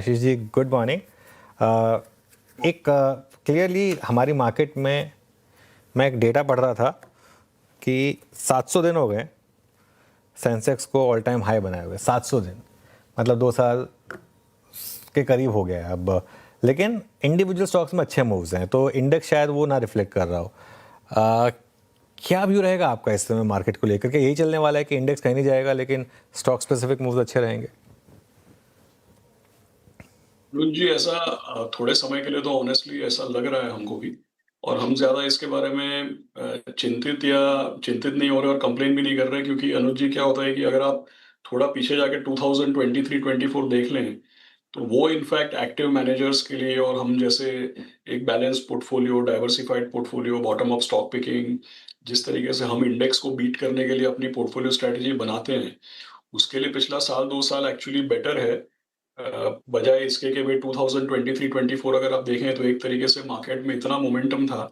Ashish ji, good morning. एक clearly हमारी market में मैं एक डेटा पढ़ रहा था कि 700 दिन हो गए सेंसेक्स को ऑल टाइम हाई बनाए हुए। 700 दिन मतलब 2 साल के करीब हो गया है अब। लेकिन इंडिविजुअल स्टॉक्स में अच्छे मूव्स हैं, तो इंडेक्स शायद वो ना रिफ्लेक्ट कर रहा हो। क्या व्यू रहेगा आपका इस समय मार्केट को लेकर के? यही चलने वाला है कि इंडेक्स कहीं नहीं जाएगा लेकिन स्टॉक स्पेसिफिक मूव्स अच्छे रहेंगे? अनुज जी, ऐसा थोड़े समय के लिए तो ऑनेस्टली ऐसा लग रहा है हमको भी। और हम ज्यादा इसके बारे में चिंतित नहीं हो रहे और कंप्लेन भी नहीं कर रहे, क्योंकि अनुज जी क्या होता है कि अगर आप थोड़ा पीछे जाके 2023-24 देख लें, तो वो इनफैक्ट एक्टिव मैनेजर्स के लिए और हम जैसे एक balance portfolio, diversified portfolio, bottom up stock picking, जिस तरीके से हम इंडेक्स को बीट करने के लिए अपनी पोर्टफोलियो स्ट्रेटजी बनाते हैं, उसके लिए पिछला साल 2 साल एक्चुअली बेटर है। बजाय इसके कि भाई 2023-24 अगर आप देखें तो एक तरीके से मार्केट में इतना मोमेंटम था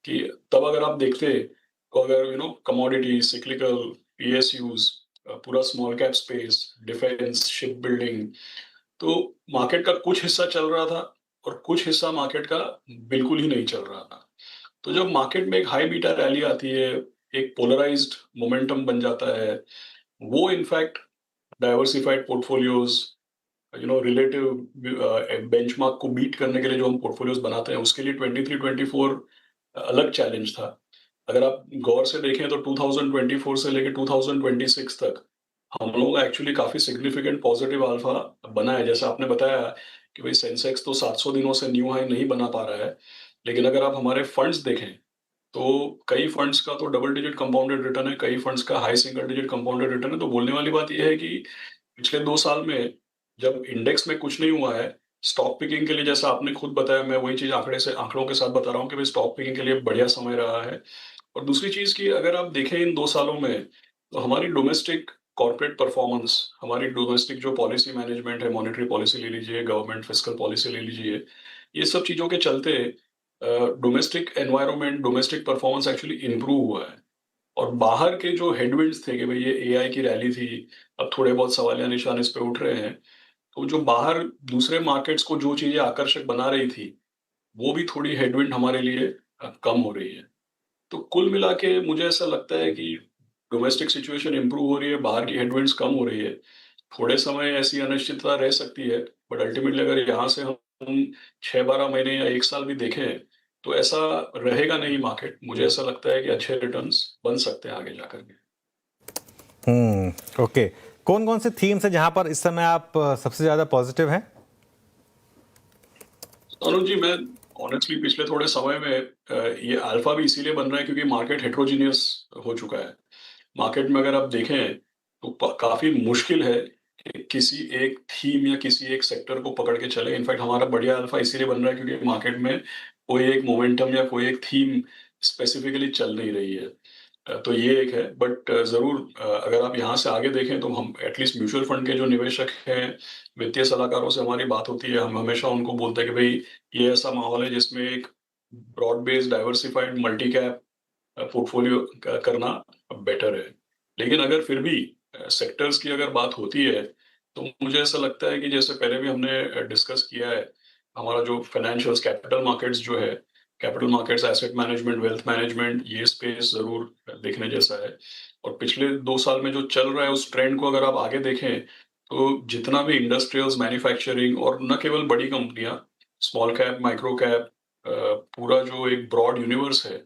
कि तब अगर आप देखते तो अगर कमोडिटी, सिक्लिकल, पीएसयूज, पूरा small cap space, defence, ship building, तो मार्केट का कुछ हिस्सा चल रहा था और कुछ हिस्सा मार्केट का बिल्कुल ही नहीं चल रहा था। तो जब मार्केट में एक हाई बीटा रैली आती है, एक पोलराइज्ड मोमेंटम बन जाता है, वो in fact diversified portfolios, relative benchmark को बीट करने के लिए जो हम पोर्टफोलियोज बनाते हैं, उसके लिए 23-24 अलग चैलेंज था। अगर आप गौर से देखें तो 2024 से लेकर 2026 तक हम लोग एक्चुअली काफी सिग्निफिकेंट पॉजिटिव अल्फा बना है। जैसा आपने बताया कि भाई सेंसेक्स तो 700 दिनों से न्यू हाई नहीं बना पा रहा है, लेकिन अगर आप हमारे फंड्स देखें तो कई फंड्स का तो डबल डिजिट कंपाउंडेड रिटर्न है, कई फंड्स का high single digit compounded return है। तो बोलने वाली बात यह है कि पिछले 2 साल में जब इंडेक्स में कुछ नहीं हुआ है, स्टॉक पिकिंग के लिए, जैसा आपने खुद बताया, मैं वही चीज आंकड़ों के साथ बता रहा हूँ कि भाई स्टॉक पिकिंग के लिए बढ़िया समय रहा है। और दूसरी चीज की अगर आप देखें इन 2 सालों में, तो हमारी डोमेस्टिक कॉर्पोरेट परफॉर्मेंस, हमारी डोमेस्टिक जो पॉलिसी मैनेजमेंट है, मॉनेटरी पॉलिसी ले लीजिए, गवर्नमेंट फिस्कल पॉलिसी ले लीजिए, ये सब चीजों के चलते domestic environment, domestic performance actually improve हुआ है। और बाहर के जो हेडविंड्स थे कि भाई ये एआई की रैली थी, अब थोड़े बहुत सवालिया निशान इस पे उठ रहे हैं, तो जो बाहर दूसरे मार्केट्स को जो चीजें आकर्षक बना रही थी, वो भी थोड़ी हेडविंड हमारे लिए कम हो रही है। तो कुल मिला के मुझे ऐसा लगता है कि डोमेस्टिक सिचुएशन इंप्रूव हो रही है, बाहर की हेडविंड्स कम हो रही है। थोड़े समय ऐसी अनिश्चितता रह सकती है, बट अल्टीमेटली अगर यहाँ से हम 6-12 महीने या 1 साल भी देखें, तो ऐसा रहेगा नहीं मार्केट। मुझे ऐसा लगता है कि अच्छे रिटर्न्स बन सकते हैं आगे जाकर के। ओके। कौन कौन से थीम्स है जहां पर इस समय आप सबसे ज्यादा पॉजिटिव हैं? अनुज जी, मैं ऑनेस्टली पिछले थोड़े समय में ये अल्फा भी इसीलिए बन रहा है क्योंकि मार्केट हेट्रोजीनियस हो चुका है। मार्केट में अगर आप देखें तो काफी मुश्किल है कि किसी एक थीम या किसी एक सेक्टर को पकड़ के चले। इनफैक्ट हमारा बढ़िया अल्फा इसीलिए बन रहा है क्योंकि मार्केट में कोई एक मोमेंटम या कोई एक थीम स्पेसिफिकली चल नहीं रही है। तो ये एक है, बट जरूर अगर आप यहाँ से आगे देखें तो हम एटलीस्ट म्यूचुअल फंड के जो निवेशक हैं, वित्तीय सलाहकारों से हमारी बात होती है, हम हमेशा उनको बोलते हैं कि भाई ये ऐसा माहौल है जिसमें एक broad based diversified multi cap portfolio करना बेटर है। लेकिन अगर फिर भी सेक्टर्स की अगर बात होती है, तो मुझे ऐसा लगता है कि जैसे पहले भी हमने डिस्कस किया है, हमारा जो फाइनेंशियल्स, कैपिटल मार्केट्स जो है, capital markets, asset management, wealth management, ये स्पेस जरूर देखने जैसा है। और पिछले 2 साल में जो चल रहा है उस ट्रेंड को अगर आप आगे देखें, तो जितना भी इंडस्ट्रियल्स, मैन्युफैक्चरिंग और न केवल बड़ी कंपनियां, स्मॉल कैप, माइक्रो कैप, पूरा जो एक ब्रॉड यूनिवर्स है,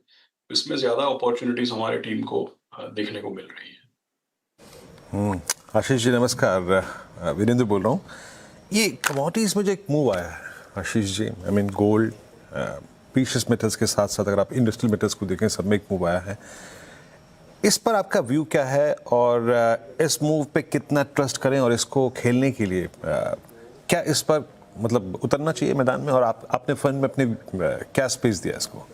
इसमें ज्यादा अपॉर्चुनिटीज हमारे टीम को देखने को मिल रही है। आशीष जी नमस्कार, वीरेंद्र बोल रहा हूँ। ये कमोडिटीज़ में जो एक मूव आया है Ashish ji, I mean gold, precious metals के साथ साथ अगर आप इंडस्ट्रियल मेटल्स को देखें, सब में एक मूव आया है। इस पर आपका व्यू क्या है और इस मूव पे कितना ट्रस्ट करें, और इसको खेलने के लिए क्या इस पर मतलब उतरना चाहिए मैदान में, और आपने फंड में अपने क्या स्पेस दिया इसको?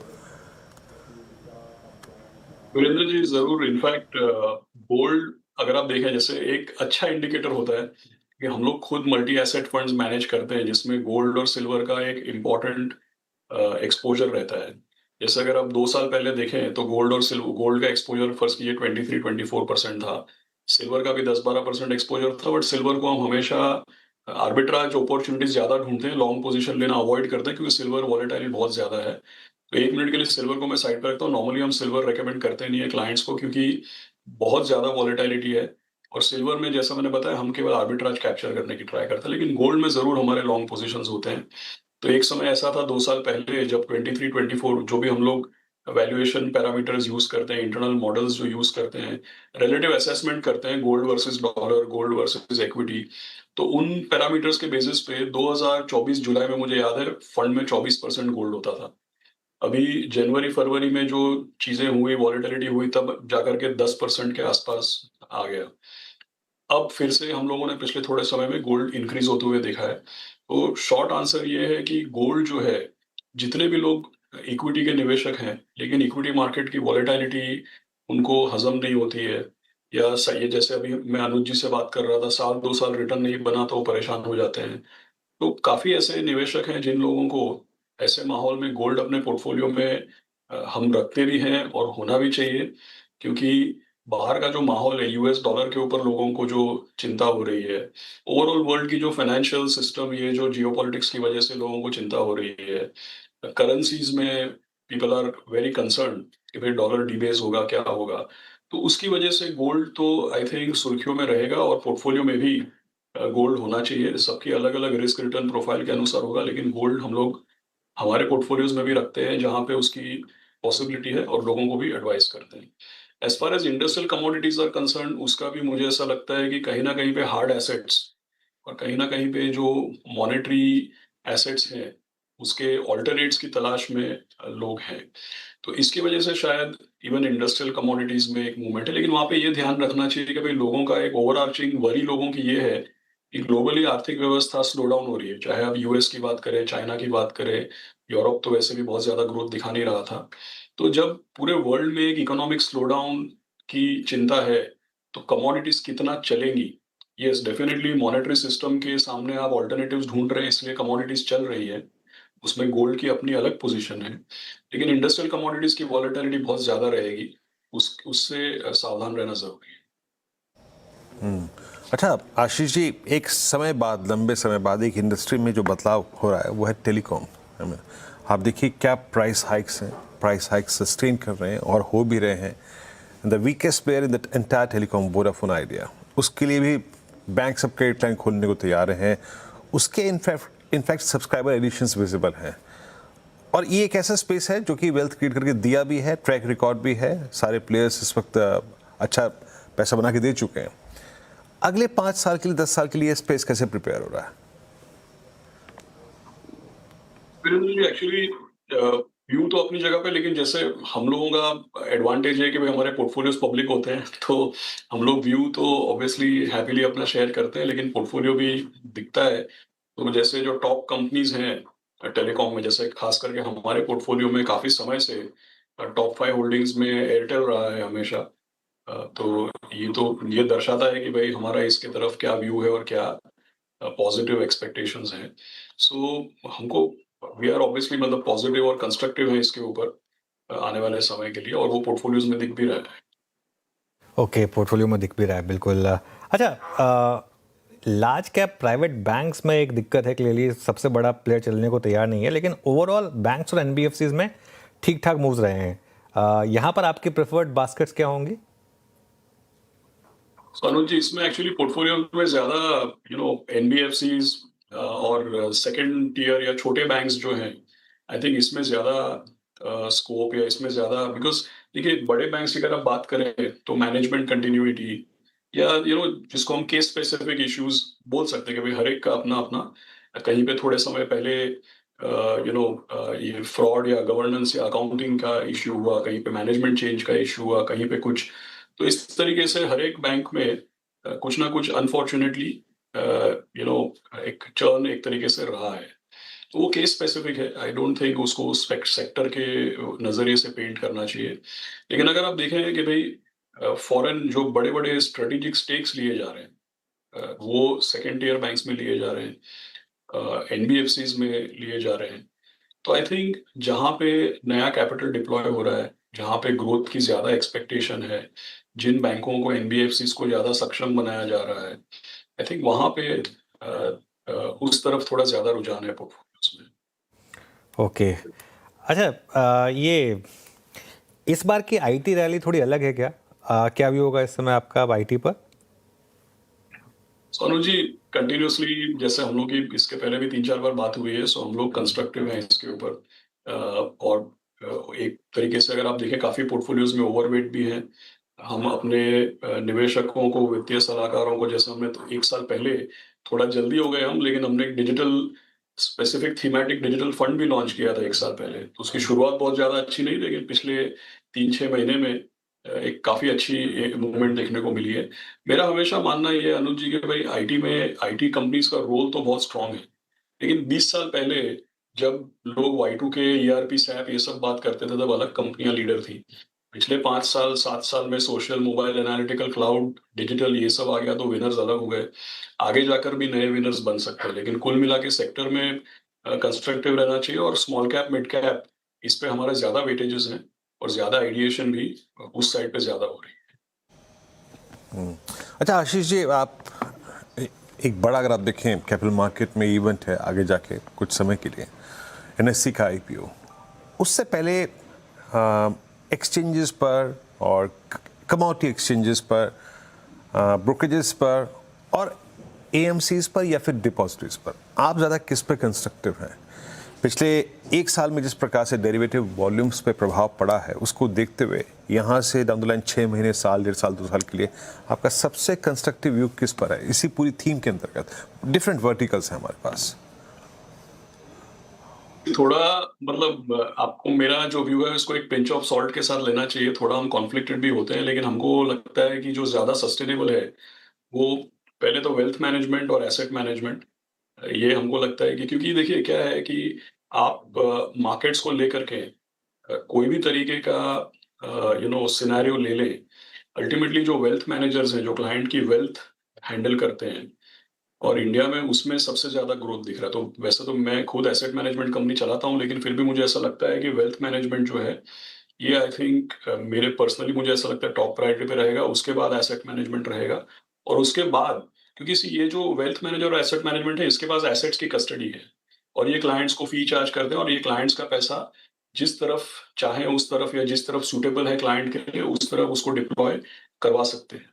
वीरेंद्र जी, जरूर। इनफैक्ट गोल्ड अगर आप देखें, जैसे एक अच्छा इंडिकेटर होता है कि हम लोग खुद मल्टी एसेट फंड्स मैनेज करते हैं जिसमें गोल्ड और सिल्वर का एक इम्पॉर्टेंट एक्सपोजर रहता है। जैसे अगर आप 2 साल पहले देखें तो गोल्ड और सिल्वर, गोल्ड का एक्सपोजर फर्स्ट कीजिए 23-24% था, सिल्वर का भी 10-12% एक्सपोजर था, बट सिल्वर को हम हमेशा आर्बिट्राज अपॉर्चुनिटीज ज़्यादा ढूंढते हैं, लॉन्ग पोजीशन लेना अवॉइड करते हैं क्योंकि सिल्वर वॉलेटाइल बहुत ज़्यादा है। तो 1 मिनट के लिए सिल्वर को मैं साइड पर रखता हूँ। नॉर्मली हम सिल्वर रेकमेंड करते नहीं है क्लाइंट्स को क्योंकि बहुत ज़्यादा वॉलेटिलिटी है और सिल्वर में जैसा मैंने बताया हम केवल आर्बिट्राज कैप्चर करने की ट्राई करते हैं, लेकिन गोल्ड में ज़रूर हमारे लॉन्ग पोजीशंस होते हैं। तो एक समय ऐसा था 2 साल पहले जब 23-24 जो भी हम लोग वैल्यूएशन पैरामीटर्स यूज़ करते हैं, इंटरनल मॉडल्स जो यूज़ करते हैं, रिलेटिव असेसमेंट करते हैं gold versus dollar, gold versus equity. तो उन पैरामीटर्स के बेसिस पे 2024 जुलाई में मुझे याद है फंड में 24% गोल्ड होता था। अभी जनवरी-फरवरी में जो चीज़ें हुई, वॉलेटिलिटी हुई तब जाकर के 10% के आसपास आ गया। अब फिर से हम लोगों ने पिछले थोड़े समय में गोल्ड इंक्रीज होते हुए देखा है। तो शॉर्ट आंसर ये है कि गोल्ड जो है, जितने भी लोग इक्विटी के निवेशक हैं, लेकिन इक्विटी मार्केट की वॉलेटिलिटी उनको हज़म नहीं होती है या ये जैसे अभी मैं अनुज जी से बात कर रहा था, साल 2 साल रिटर्न नहीं बना तो वो परेशान हो जाते हैं। तो काफ़ी ऐसे निवेशक हैं जिन लोगों को ऐसे माहौल में गोल्ड अपने पोर्टफोलियो में हम रखते भी हैं और होना भी चाहिए क्योंकि बाहर का जो माहौल है यूएस डॉलर के ऊपर लोगों को जो चिंता हो रही है, ओवरऑल वर्ल्ड की जो फाइनेंशियल सिस्टम ये जो जियोपॉलिटिक्स की वजह से लोगों को चिंता हो रही है, करेंसीज में पीपल आर वेरी कंसर्न कि भाई डॉलर डिबेस होगा क्या होगा। तो उसकी वजह से गोल्ड तो आई थिंक सुर्खियों में रहेगा और पोर्टफोलियो में भी गोल्ड होना चाहिए। सबकी अलग अलग रिस्क रिटर्न प्रोफाइल के अनुसार होगा, लेकिन गोल्ड हम लोग हमारे पोर्टफोलियोज में भी रखते हैं जहां पे उसकी पॉसिबिलिटी है और लोगों को भी एडवाइस करते हैं। As far as industrial commodities are concern, उसका भी मुझे ऐसा लगता है कि कहीं ना कहीं पे हार्ड एसेट्स और कहीं ना कहीं पे जो मॉनेटरी एसेट्स हैं उसके ऑल्टरनेट्स की तलाश में लोग हैं। तो इसकी वजह से शायद इवन इंडस्ट्रियल कमोडिटीज में एक मूवमेंट है, लेकिन वहां पे ये ध्यान रखना चाहिए कि भाई लोगों का एक ओवरआर्चिंग वरी लोगों की ये है कि ग्लोबली आर्थिक व्यवस्था स्लो डाउन हो रही है। चाहे आप यूएस की बात करें, चाइना की बात करें, यूरोप तो वैसे भी बहुत ज्यादा ग्रोथ दिखा नहीं रहा था। तो जब पूरे वर्ल्ड में एक इकोनॉमिक स्लो डाउन की चिंता है तो कमोडिटीज कितना चलेंगी। यस, डेफिनेटली मॉनेटरी सिस्टम के सामने आप ऑल्टरनेटिव्स ढूंढ रहे हैं इसलिए कमोडिटीज चल रही है, उसमें गोल्ड की अपनी अलग पोजीशन है, लेकिन इंडस्ट्रियल कमोडिटीज की वॉलेटिलिटी बहुत ज्यादा रहेगी, उससे सावधान रहना जरूरी है। अच्छा आशीष जी, एक समय बाद, लंबे समय बाद एक इंडस्ट्री में जो बदलाव हो रहा है वो है टेलीकॉम। आप देखिए क्या प्राइस हाइक्स हैं, प्राइस हाइक्स सस्टेन कर रहे हैं और हो भी रहे हैं। The weakest player in the entire telecom, Vodafone idea, उसके लिए भी बैंक सब क्रेडिट लाइन खोलने को तैयार हैं। उसके इनफैक्ट सब्सक्राइबर एडिशंस विजिबल हैं और ये एक ऐसा स्पेस है जो कि वेल्थ क्रिएट करके दिया भी है, ट्रैक रिकॉर्ड भी है, सारे प्लेयर्स इस वक्त अच्छा पैसा बना के दे चुके हैं। अगले 5 साल के लिए, 10 साल के लिए स्पेस कैसे प्रिपेयर हो रहा है? एक्चुअली व्यू तो अपनी जगह पे, लेकिन जैसे हम लोगों का एडवांटेज है कि भाई हमारे पोर्टफोलियोज पब्लिक होते हैं तो हम लोग व्यू तो ऑब्वियसली हैप्पीली अपना शेयर करते हैं, लेकिन पोर्टफोलियो भी दिखता है। तो जैसे जो टॉप कंपनीज हैं टेलीकॉम में, जैसे खास करके हमारे पोर्टफोलियो में काफी समय से टॉप 5 होल्डिंग्स में एयरटेल रहा है हमेशा। तो ये दर्शाता है कि भाई हमारा इसके तरफ क्या व्यू है और क्या पॉजिटिव एक्सपेक्टेशंस हैं। सो हमको वी आर ऑब्वियसली मतलब पॉजिटिव और कंस्ट्रक्टिव है इसके ऊपर आने वाले समय के लिए, और वो पोर्टफोलियोज में दिख भी रहा है। ओके, पोर्टफोलियो में दिख भी रहा है बिल्कुल। अच्छा, लार्ज कैप प्राइवेट बैंक्स में एक दिक्कत है, क्लियरली सबसे बड़ा प्लेयर चलने को तैयार नहीं है, लेकिन ओवरऑल बैंक्स और एनबीएफसीज में ठीक ठाक मूव्स रहे हैं। यहाँ पर आपकी प्रेफर्ड बास्केट्स क्या होंगी? अनुज जी, इसमें एक्चुअली पोर्टफोलियो में ज्यादा एनबीएफसीज और सेकंड टियर या छोटे बैंक्स जो हैं, आई थिंक इसमें ज्यादा स्कोप या इसमें ज्यादा, बिकॉज देखिए बड़े बैंक्स की अगर आप बात करें तो मैनेजमेंट कंटिन्यूटी या जिसको हम केस स्पेसिफिक इश्यूज बोल सकते हैं कि भाई हर एक का अपना अपना, कहीं पे थोड़े समय पहले ये फ्रॉड या गवर्नेंस या अकाउंटिंग का इश्यू हुआ, कहीं पे मैनेजमेंट चेंज का इश्यू हुआ, कहीं पे कुछ। तो इस तरीके से हर एक बैंक में कुछ ना कुछ अनफॉर्चुनेटली एक चर्न एक तरीके से रहा है। तो वो केस स्पेसिफिक है, आई डोंट थिंक उसको सेक्टर के नजरिए से पेंट करना चाहिए। लेकिन अगर आप देखें कि भाई फॉरेन जो बड़े बड़े स्ट्रेटेजिक स्टेक्स लिए जा रहे हैं, वो सेकेंड टियर बैंक्स में लिए जा रहे हैं, एनबीएफसीज में लिए जा रहे हैं। तो आई थिंक जहाँ पे नया कैपिटल डिप्लॉय हो रहा है, जहाँ पे ग्रोथ की ज्यादा एक्सपेक्टेशन है, जिन बैंकों को एनबीएफसीज को ज्यादा सक्षम बनाया जा रहा है, आई थिंक वहाँ पे उस तरफ थोड़ा ज़्यादा रुझान है पोर्टफोलियोज में। ओके। अच्छा, ये इस बार की आईटी रैली थोड़ी अलग है क्या? क्या व्यू होगा इस समय आपका अब आईटी पर? सोनू जी, कंटिन्यूसली जैसे हम लोग की इसके पहले भी 3-4 बार बात हुई है, सो हम लोग कंस्ट्रक्टिव हैं इसके ऊपर। और एक तरीके से अगर आप देखें, काफ़ी पोर्टफोलियोज में ओवरवेट भी हैं। हम अपने निवेशकों को, वित्तीय सलाहकारों को, जैसे हमने तो 1 साल पहले थोड़ा जल्दी हो गए हम, लेकिन हमने एक digital specific thematic digital fund भी लॉन्च किया था 1 साल पहले। तो उसकी शुरुआत बहुत ज़्यादा अच्छी नहीं, लेकिन पिछले 3-6 महीने में एक काफ़ी अच्छी एक मूवमेंट देखने को मिली है। मेरा हमेशा मानना ये है अनुज जी कि भाई आईटी कंपनीज का रोल तो बहुत स्ट्रांग है, लेकिन 20 साल पहले जब लोग Y2K, ईआरपी, सैप ये सब बात करते थे, तब अलग कंपनियां लीडर थी। पिछले 5 साल 7 साल में social, mobile, analytical, cloud, digital ये सब आ गया, तो विनर्स अलग हो गए। आगे जाकर भी नए विनर्स बन सकते हैं, लेकिन कुल मिला के सेक्टर में कंस्ट्रक्टिव रहना चाहिए। और स्मॉल कैप, मिड कैप, इस पे हमारे ज्यादा वेटेजेस हैं और ज्यादा आइडिएशन भी उस साइड पे ज्यादा हो रही है। अच्छा आशीष जी, आप एक बड़ा, अगर आप देखें कैपिटल मार्केट में इवेंट है आगे जाके कुछ समय के लिए, एनएससी का आईपीओ। उससे पहले एक्सचेंजेस पर और कमोडिटी एक्सचेंजेस पर, ब्रोकरेजेस पर और एएमसीज पर या फिर डिपॉजिटरीज पर, आप ज़्यादा किस पे कंस्ट्रक्टिव हैं? पिछले 1 साल में जिस प्रकार से डेरिवेटिव वॉल्यूम्स पे प्रभाव पड़ा है, उसको देखते हुए यहाँ से डाउन द लाइन 6 महीने, साल, 1.5 साल, 2 साल के लिए आपका सबसे कंस्ट्रक्टिव व्यू किस पर है इसी पूरी थीम के अंतर्गत? डिफरेंट वर्टिकल्स हैं हमारे पास। थोड़ा मतलब आपको मेरा जो व्यू है उसको एक पिंच ऑफ सॉल्ट के साथ लेना चाहिए। थोड़ा हम कॉन्फ्लिक्टेड भी होते हैं, लेकिन हमको लगता है कि जो ज्यादा सस्टेनेबल है वो पहले तो वेल्थ मैनेजमेंट और एसेट मैनेजमेंट। ये हमको लगता है कि, क्योंकि देखिए क्या है कि आप मार्केट्स को लेकर के कोई भी तरीके का सिनेरियो ले लें, अल्टीमेटली जो वेल्थ मैनेजर्स हैं, जो क्लाइंट की वेल्थ हैंडल करते हैं, और इंडिया में उसमें सबसे ज्यादा ग्रोथ दिख रहा है। तो वैसे तो मैं खुद एसेट मैनेजमेंट कंपनी चलाता हूं, लेकिन फिर भी मुझे ऐसा लगता है कि वेल्थ मैनेजमेंट जो है, ये आई थिंक मेरे पर्सनली मुझे ऐसा लगता है टॉप प्रायोरिटी पे रहेगा। उसके बाद एसेट मैनेजमेंट रहेगा, और उसके बाद, क्योंकि ये जो वेल्थ मैनेजर और एसेट मैनेजमेंट है, इसके पास एसेट्स की कस्टडी है, और ये क्लाइंट्स को फी चार्ज करते हैं, और ये क्लाइंट्स का पैसा जिस तरफ चाहे उस तरफ, या जिस तरफ सूटेबल है क्लाइंट के लिए उस तरफ उसको डिप्लॉय करवा सकते हैं।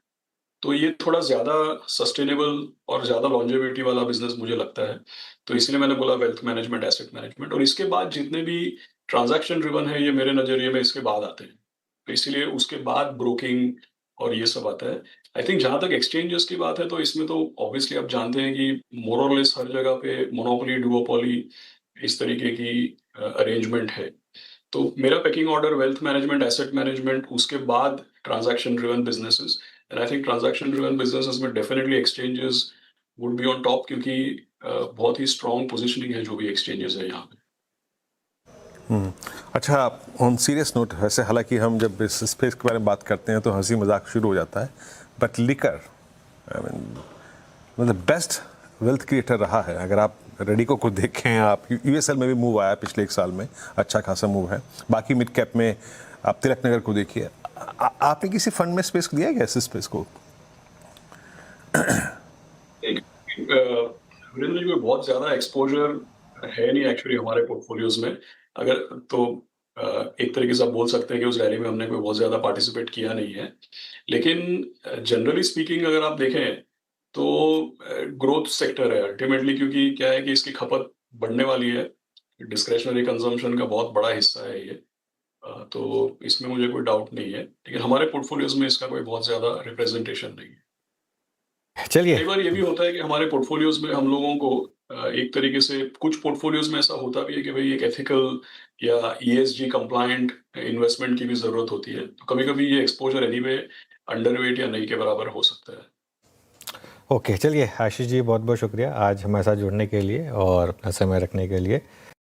तो ये थोड़ा ज़्यादा सस्टेनेबल और ज़्यादा लॉन्जेविटी वाला बिजनेस मुझे लगता है। तो इसलिए मैंने बोला वेल्थ मैनेजमेंट, एसेट मैनेजमेंट, और इसके बाद जितने भी ट्रांजैक्शन ड्रिवन है, ये मेरे नज़रिए में इसके बाद आते हैं। तो इसीलिए उसके बाद ब्रोकिंग और ये सब आता है। आई थिंक जहाँ तक एक्सचेंजेस की बात है, तो इसमें तो ऑब्वियसली आप जानते हैं कि मोर और लेस हर जगह पे मोनोपोली, डुओपोली, इस तरीके की अरेंजमेंट है। तो मेरा pecking order wealth management, asset management, उसके बाद transaction driven businesses. And I think transaction driven businesses में definitely exchanges would be on top, क्योंकि बहुत ही स्ट्रॉन्ग पोजीशनिंग है जो भी एक्सचेंजेस है यहाँ पे। अच्छा, ऑन सीरियस नोट, वैसे हालांकि हम जब इस स्पेस के बारे में बात करते हैं तो हंसी मजाक शुरू हो जाता है, बट लिकर मतलब बेस्ट वेल्थ क्रिएटर रहा है। अगर आप रेडिको को देखें, आप यूएसएल में भी मूव आया पिछले 1 साल में, अच्छा खासा मूव है। बाकी मिड कैप में आप तिलक नगर को देखिए। आपने किसी फंड में स्पेस दिया क्या इस स्पेस को? वीरेंद्र जी, बहुत ज्यादा एक्सपोजर है नहीं एक्चुअली हमारे पोर्टफोलियोज में। अगर तो एक तरीके से आप बोल सकते हैं कि उस रैली में हमने कोई बहुत ज्यादा पार्टिसिपेट किया नहीं है, लेकिन जनरली स्पीकिंग अगर आप देखें तो ग्रोथ सेक्टर है अल्टीमेटली, क्योंकि क्या है कि इसकी खपत बढ़ने वाली है। डिस्क्रेशनरी कंजम्पशन का बहुत बड़ा हिस्सा है ये। तो इसमें मुझे कोई डाउट नहीं है, लेकिन हमारे पोर्टफोलियोज में इसका कोई बहुत ज्यादा रिप्रेजेंटेशन नहीं है। चलिए। कई बार ये भी होता है कि हमारे पोर्टफोलियोज में हम लोगों को एक तरीके से कुछ पोर्टफोलियोज में ऐसा होता भी है कि भाई एक एथिकल या ईएसजी कंप्लायंट इन्वेस्टमेंट की भी जरूरत होती है। तो कभी कभी ये एक्सपोजर एनीवे अंडरवेट या नहीं के बराबर हो सकता है। ओके, चलिए आशीष जी, बहुत बहुत शुक्रिया आज हमारे साथ जुड़ने के लिए और अपना समय रखने के लिए।